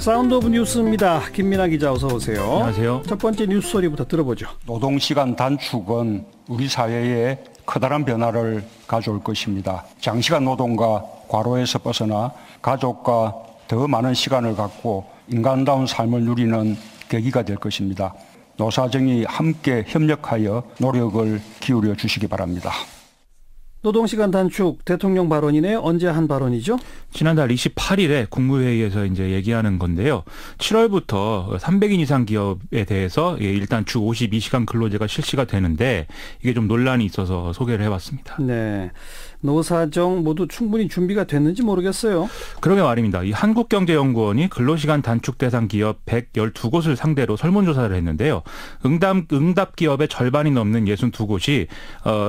사운드 오브 뉴스입니다. 김민아 기자 어서 오세요. 안녕하세요. 첫 번째 뉴스 소리부터 들어보죠. 노동시간 단축은 우리 사회에 커다란 변화를 가져올 것입니다. 장시간 노동과 과로에서 벗어나 가족과 더 많은 시간을 갖고 인간다운 삶을 누리는 계기가 될 것입니다. 노사정이 함께 협력하여 노력을 기울여 주시기 바랍니다. 노동시간 단축 대통령 발언이네. 언제 한 발언이죠? 지난달 28일에 국무회의에서 이제 얘기하는 건데요. 7월부터 300인 이상 기업에 대해서 일단 주 52시간 근로제가 실시가 되는데 이게 좀 논란이 있어서 소개를 해봤습니다. 네. 노사정 모두 충분히 준비가 됐는지 모르겠어요. 그러게 말입니다. 이 한국경제연구원이 근로시간 단축 대상 기업 112곳을 상대로 설문조사를 했는데요. 응답 기업의 절반이 넘는 62곳이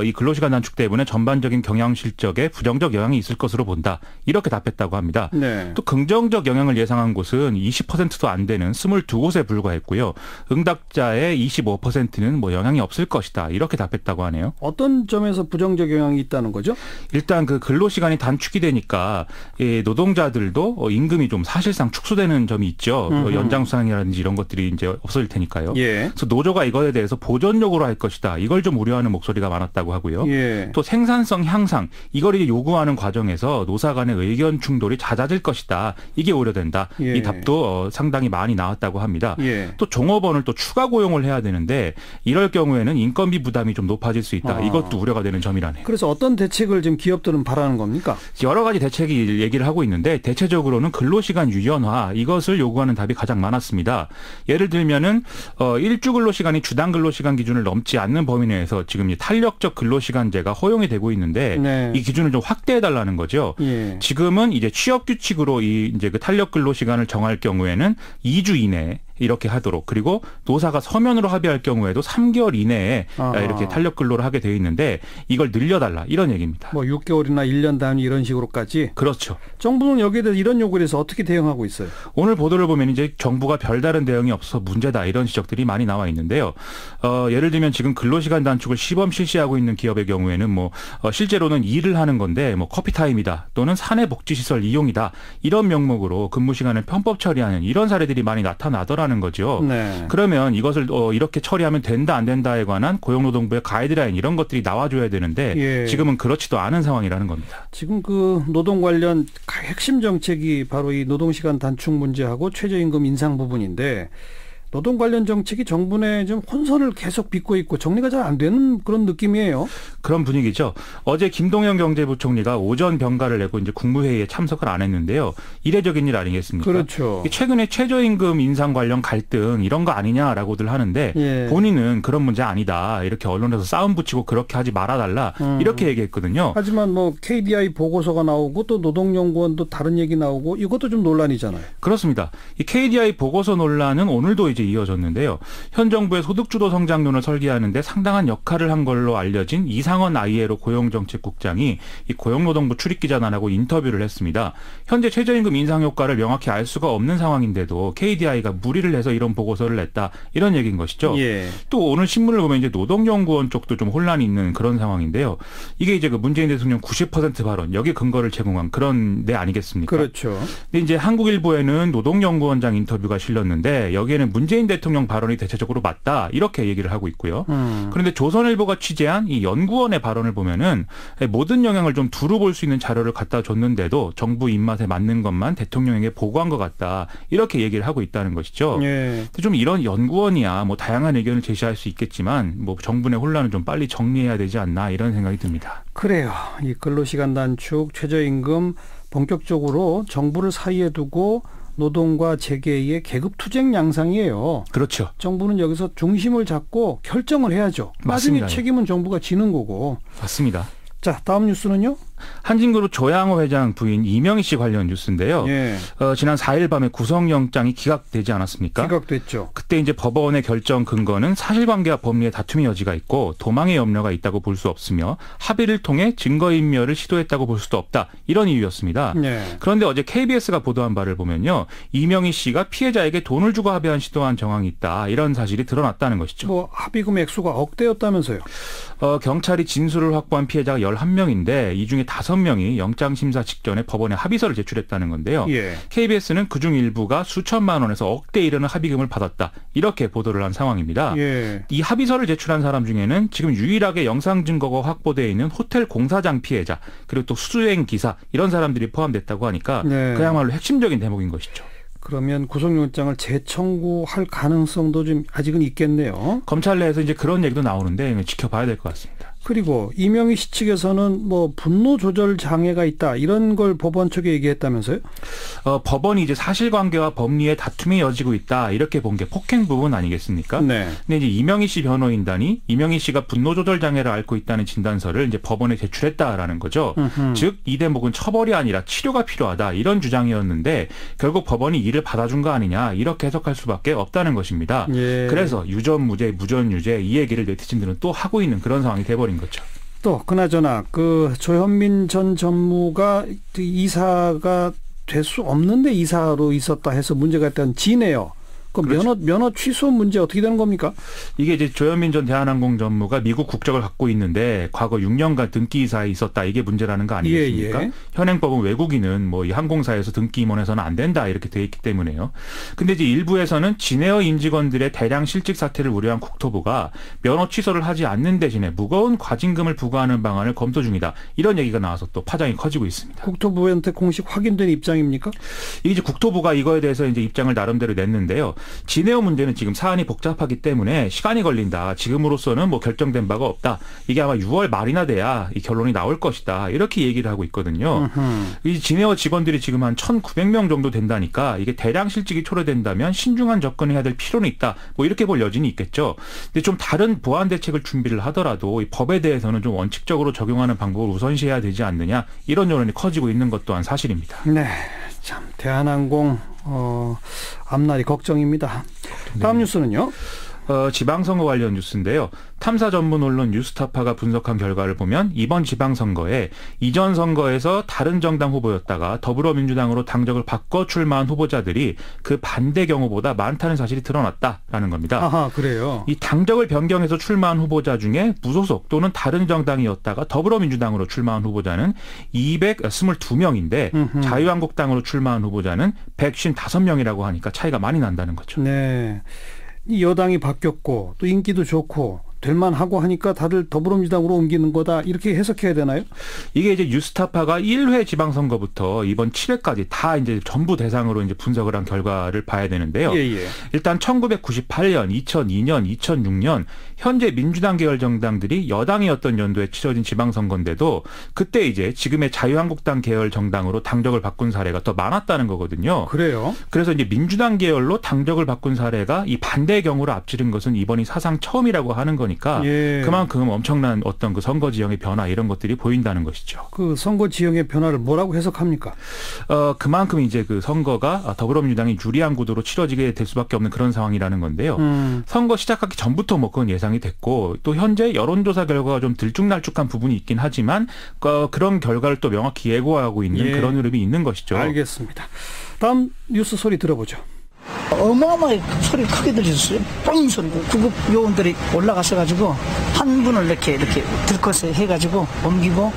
이 근로시간 단축 때문에 전반적인 경영 실적에 부정적 영향이 있을 것으로 본다. 이렇게 답했다고 합니다. 네. 또 긍정적 영향을 예상한 곳은 20%도 안 되는 22곳에 불과했고요. 응답자의 25%는 뭐 영향이 없을 것이다. 이렇게 답했다고 하네요. 어떤 점에서 부정적 영향이 있다는 거죠? 일단 그 근로시간이 단축이 되니까 노동자들도 임금이 좀 사실상 축소되는 점이 있죠. 연장수당이라든지 이런 것들이 이제 없어질 테니까요. 예. 그래서 노조가 이거에 대해서 보전 요구를 할 것이다. 이걸 좀 우려하는 목소리가 많았다고 하고요. 예. 또 생산성 향상 이걸 이제 요구하는 과정에서 노사 간의 의견 충돌이 잦아질 것이다. 이게 우려된다. 예. 이 답도 상당히 많이 나왔다고 합니다. 예. 또 종업원을 또 추가 고용을 해야 되는데 이럴 경우에는 인건비 부담이 좀 높아질 수 있다. 이것도 우려가 되는 점이라네요. 그래서 어떤 대책을 지금 기업들은 바라는 겁니까? 여러 가지 대책이 얘기를 하고 있는데 대체적으로는 근로시간 유연화 이것을 요구하는 답이 가장 많았습니다. 예를 들면은 일주 근로시간이 주당 근로시간 기준을 넘지 않는 범위 내에서 지금 이 탄력적 근로시간제가 허용이 되고 있는데 네. 이 기준을 좀 확대해 달라는 거죠. 예. 지금은 이제 취업 규칙으로 이제 그 탄력 근로시간을 정할 경우에는 2주 이내 이렇게 하도록 그리고 노사가 서면으로 합의할 경우에도 3개월 이내에 이렇게 탄력 근로를 하게 되어 있는데 이걸 늘려달라 이런 얘기입니다. 뭐 6개월이나 1년 단위 이런 식으로까지. 그렇죠. 정부는 여기에 대해서 이런 요구에 대해서 어떻게 대응하고 있어요? 오늘 보도를 보면 이제 정부가 별다른 대응이 없어서 문제다 이런 지적들이 많이 나와 있는데요. 예를 들면 지금 근로시간 단축을 시범 실시하고 있는 기업의 경우에는 뭐 실제로는 일을 하는 건데 뭐 커피 타임이다 또는 사내 복지시설 이용이다 이런 명목으로 근무 시간을 편법 처리하는 이런 사례들이 많이 나타나더라는 거죠. 네. 그러면 이것을 이렇게 처리하면 된다 안 된다에 관한 고용노동부의 가이드라인 이런 것들이 나와줘야 되는데 예. 지금은 그렇지도 않은 상황이라는 겁니다. 지금 그 노동 관련 핵심 정책이 바로 이 노동시간 단축 문제하고 최저임금 인상 부분인데 노동 관련 정책이 정부 내에 좀 혼선을 계속 빚고 있고 정리가 잘 안 되는 그런 느낌이에요. 그런 분위기죠. 어제 김동연 경제부총리가 오전 병가를 내고 이제 국무회의에 참석을 안 했는데요. 이례적인 일 아니겠습니까? 그렇죠. 최근에 최저임금 인상 관련 갈등 이런 거 아니냐라고들 하는데 예. 본인은 그런 문제 아니다. 이렇게 언론에서 싸움 붙이고 그렇게 하지 말아달라. 이렇게 얘기했거든요. 하지만 뭐 KDI 보고서가 나오고 또 노동연구원도 다른 얘기 나오고 이것도 좀 논란이잖아요. 그렇습니다. 이 KDI 보고서 논란은 오늘도 이제 이어졌는데요. 현 정부의 소득주도 성장론을 설계하는데 상당한 역할을 한 걸로 알려진 이상원 ILO 고용정책국장이 이 고용노동부 출입기자단하고 인터뷰를 했습니다. 현재 최저임금 인상 효과를 명확히 알 수가 없는 상황인데도 KDI가 무리를 해서 이런 보고서를 냈다. 이런 얘기인 것이죠. 예. 또 오늘 신문을 보면 이제 노동연구원 쪽도 좀 혼란이 있는 그런 상황인데요. 이게 이제 그 문재인 대통령 90% 발언 여기 근거를 제공한 그런 데 아니겠습니까? 그렇죠. 근데 이제 한국일보에는 노동연구원장 인터뷰가 실렸는데 여기에는 문재인 대통령 발언이 대체적으로 맞다 이렇게 얘기를 하고 있고요. 그런데 조선일보가 취재한 이 연구원의 발언을 보면은 모든 영향을 좀 두루 볼 수 있는 자료를 갖다 줬는데도 정부 입맛에 맞는 것만 대통령에게 보고한 것 같다 이렇게 얘기를 하고 있다는 것이죠. 예. 좀 이런 연구원이야 뭐 다양한 의견을 제시할 수 있겠지만 뭐 정부 내 혼란은 좀 빨리 정리해야 되지 않나 이런 생각이 듭니다. 그래요. 이 근로시간 단축, 최저임금 본격적으로 정부를 사이에 두고 노동과 재계의 계급 투쟁 양상이에요. 그렇죠. 정부는 여기서 중심을 잡고 결정을 해야죠. 맞습니다. 나중에 책임은 정부가 지는 거고. 맞습니다. 자, 다음 뉴스는요? 한진그룹 조양호 회장 부인 이명희 씨 관련 뉴스인데요. 예. 지난 4일 밤에 구속영장이 기각되지 않았습니까? 기각됐죠. 그때 이제 법원의 결정 근거는 사실관계와 법리의 다툼의 여지가 있고 도망의 염려가 있다고 볼 수 없으며 합의를 통해 증거인멸을 시도했다고 볼 수도 없다. 이런 이유였습니다. 네. 그런데 어제 KBS가 보도한 바를 보면요. 이명희 씨가 피해자에게 돈을 주고 합의한 시도한 정황이 있다. 이런 사실이 드러났다는 것이죠. 뭐 합의금 액수가 억대였다면서요. 경찰이 진술을 확보한 피해자가 11명인데 이 중에 5명이 영장심사 직전에 법원에 합의서를 제출했다는 건데요. 예. KBS는 그중 일부가 수천만 원에서 억대에 이르는 합의금을 받았다. 이렇게 보도를 한 상황입니다. 예. 이 합의서를 제출한 사람 중에는 지금 유일하게 영상 증거가 확보되어 있는 호텔 공사장 피해자 그리고 또 수행 기사 이런 사람들이 포함됐다고 하니까 네. 그야말로 핵심적인 대목인 것이죠. 그러면 구속영장을 재청구할 가능성도 좀 아직은 있겠네요. 검찰 내에서 이제 그런 얘기도 나오는데 지켜봐야 될 것 같습니다. 그리고 이명희 씨 측에서는 뭐 분노 조절 장애가 있다 이런 걸 법원 측에 얘기했다면서요? 법원이 이제 사실관계와 법리의 다툼이 이어지고 있다 이렇게 본 게 폭행 부분 아니겠습니까? 네. 근데 이제 이명희 씨 변호인단이 이명희 씨가 분노 조절 장애를 앓고 있다는 진단서를 이제 법원에 제출했다라는 거죠. 즉 이 대목은 처벌이 아니라 치료가 필요하다 이런 주장이었는데 결국 법원이 이를 받아준 거 아니냐 이렇게 해석할 수밖에 없다는 것입니다. 예. 그래서 유전무죄, 무전유죄 이 얘기를 네티즌들은 또 하고 있는 그런 상황이 돼버린 거죠. 또 그나저나 그 조현민 전 전무가 이사가 될 수 없는데 이사로 있었다 해서 문제가 있다는 진에요. 그 그렇죠. 면허 취소 문제 어떻게 되는 겁니까? 이게 이제 조현민 전 대한항공 전무가 미국 국적을 갖고 있는데 과거 6년간 등기이사에 있었다 이게 문제라는 거 아니겠습니까? 예, 예. 현행법은 외국인은 뭐 이 항공사에서 등기 임원해서는 안 된다 이렇게 돼 있기 때문에요. 근데 이제 일부에서는 진에어 임직원들의 대량 실직 사태를 우려한 국토부가 면허 취소를 하지 않는 대신에 무거운 과징금을 부과하는 방안을 검토 중이다. 이런 얘기가 나와서 또 파장이 커지고 있습니다. 국토부한테 공식 확인된 입장입니까? 이게 이제 국토부가 이거에 대해서 이제 입장을 나름대로 냈는데요. 진에어 문제는 지금 사안이 복잡하기 때문에 시간이 걸린다. 지금으로서는 뭐 결정된 바가 없다. 이게 아마 6월 말이나 돼야 이 결론이 나올 것이다. 이렇게 얘기를 하고 있거든요. 이 진에어 직원들이 지금 한 1,900명 정도 된다니까 이게 대량 실직이 초래된다면 신중한 접근을 해야 될 필요는 있다. 뭐 이렇게 볼 여지는 있겠죠. 근데 좀 다른 보완 대책을 준비를 하더라도 이 법에 대해서는 좀 원칙적으로 적용하는 방법을 우선시해야 되지 않느냐. 이런 여론이 커지고 있는 것 또한 사실입니다. 네, 참 대한항공 앞날이 걱정입니다. 다음 뉴스는요? 지방선거 관련 뉴스인데요. 탐사 전문 언론 뉴스타파가 분석한 결과를 보면 이번 지방선거에 이전 선거에서 다른 정당 후보였다가 더불어민주당으로 당적을 바꿔 출마한 후보자들이 그 반대 경우보다 많다는 사실이 드러났다라는 겁니다. 아하, 그래요. 이 당적을 변경해서 출마한 후보자 중에 무소속 또는 다른 정당이었다가 더불어민주당으로 출마한 후보자는 222명인데 자유한국당으로 출마한 후보자는 155명이라고 하니까 차이가 많이 난다는 거죠. 네. 이 여당이 바뀌었고 또 인기도 좋고 될만하고 하니까 다들 더불어민주당으로 옮기는 거다 이렇게 해석해야 되나요? 이게 이제 뉴스타파가 1회 지방선거부터 이번 7회까지 다 이제 전부 대상으로 이제 분석을 한 결과를 봐야 되는데요. 예. 일단 1998년, 2002년, 2006년 현재 민주당 계열 정당들이 여당이었던 연도에 치러진 지방선거인데도 그때 이제 지금의 자유한국당 계열 정당으로 당적을 바꾼 사례가 더 많았다는 거거든요. 그래요? 그래서 이제 민주당 계열로 당적을 바꾼 사례가 이 반대의 경우로 앞지른 것은 이번이 사상 처음이라고 하는 거니까 예. 그만큼 엄청난 어떤 그 선거 지형의 변화 이런 것들이 보인다는 것이죠. 그 선거 지형의 변화를 뭐라고 해석합니까? 그만큼 이제 그 선거가 더불어민주당이 유리한 구도로 치러지게 될 수밖에 없는 그런 상황이라는 건데요. 선거 시작하기 전부터 뭐 그건 예상이 됐고 또 현재 여론조사 결과가 좀 들쭉날쭉한 부분이 있긴 하지만 그런 결과를 또 명확히 예고하고 있는 그런 흐름이 있는 것이죠. 알겠습니다. 다음 뉴스 소리 들어보죠. 어마어마하게 소리 크게 들렸어요. 뻥 소리고 구급 요원들이 올라가셔가지고 한 분을 이렇게 들컷 해가지고 옮기고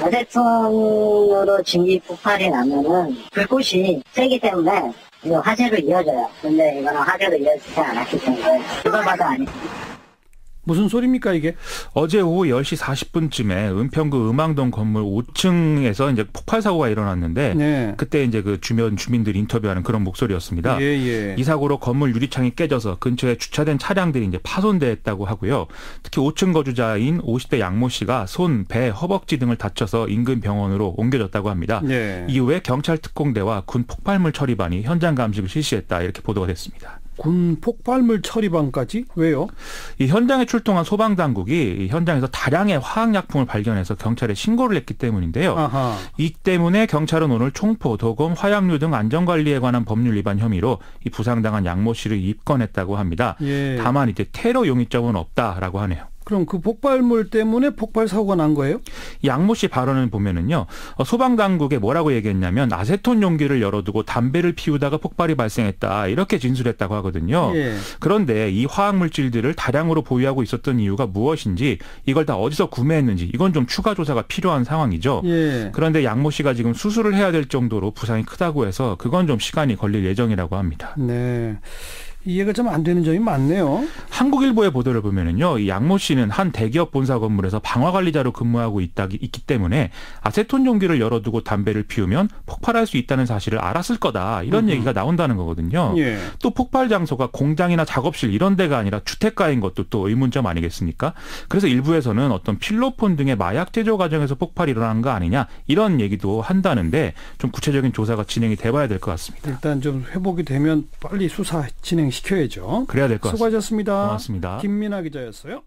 어대통으로 증기 폭발이 나면은 불꽃이 세기 때문에 이거 화재로 이어져요. 근데 이거는 화재로 이어지지 않았기 때문에 누가 봐도 아니에요. 무슨 소리입니까 이게? 어제 오후 10시 40분쯤에 은평구 음앙동 건물 5층에서 이제 폭발 사고가 일어났는데 네. 그때 이제 그 주변 주민들이 인터뷰하는 그런 목소리였습니다. 예. 이 사고로 건물 유리창이 깨져서 근처에 주차된 차량들이 이제 파손됐다고 하고요. 특히 5층 거주자인 50대 양모 씨가 손, 배, 허벅지 등을 다쳐서 인근 병원으로 옮겨졌다고 합니다. 네. 이후에 경찰 특공대와 군 폭발물 처리반이 현장 감식을 실시했다 이렇게 보도가 됐습니다. 군 폭발물 처리반까지? 왜요? 이 현장에 출동한 소방당국이 현장에서 다량의 화학약품을 발견해서 경찰에 신고를 했기 때문인데요. 아하. 이 때문에 경찰은 오늘 총포, 도검, 화약류 등 안전관리에 관한 법률 위반 혐의로 이 부상당한 양모 씨를 입건했다고 합니다. 예. 다만 이제 테러 용의점은 없다라고 하네요. 그럼 그 폭발물 때문에 폭발 사고가 난 거예요? 양모 씨 발언을 보면은요, 소방당국에 뭐라고 얘기했냐면 아세톤 용기를 열어두고 담배를 피우다가 폭발이 발생했다 이렇게 진술했다고 하거든요. 예. 그런데 이 화학 물질들을 다량으로 보유하고 있었던 이유가 무엇인지, 이걸 다 어디서 구매했는지 이건 좀 추가 조사가 필요한 상황이죠. 예. 그런데 양모 씨가 지금 수술을 해야 될 정도로 부상이 크다고 해서 그건 좀 시간이 걸릴 예정이라고 합니다. 네. 이해가 좀 안 되는 점이 많네요. 한국일보의 보도를 보면은요, 이 양모 씨는 한 대기업 본사 건물에서 방화관리자로 근무하고 있기 때문에 아세톤 용기를 열어두고 담배를 피우면 폭발할 수 있다는 사실을 알았을 거다 이런 얘기가 나온다는 거거든요. 예. 또 폭발 장소가 공장이나 작업실 이런 데가 아니라 주택가인 것도 또 의문점 아니겠습니까? 그래서 일부에서는 어떤 필로폰 등의 마약 제조 과정에서 폭발이 일어난 거 아니냐 이런 얘기도 한다는데 좀 구체적인 조사가 진행이 돼봐야 될 것 같습니다. 일단 좀 회복이 되면 빨리 수사 진행시켜야죠. 그래야 될 것 같습니다. 수고하셨습니다. 고맙습니다. 김민아 기자였어요.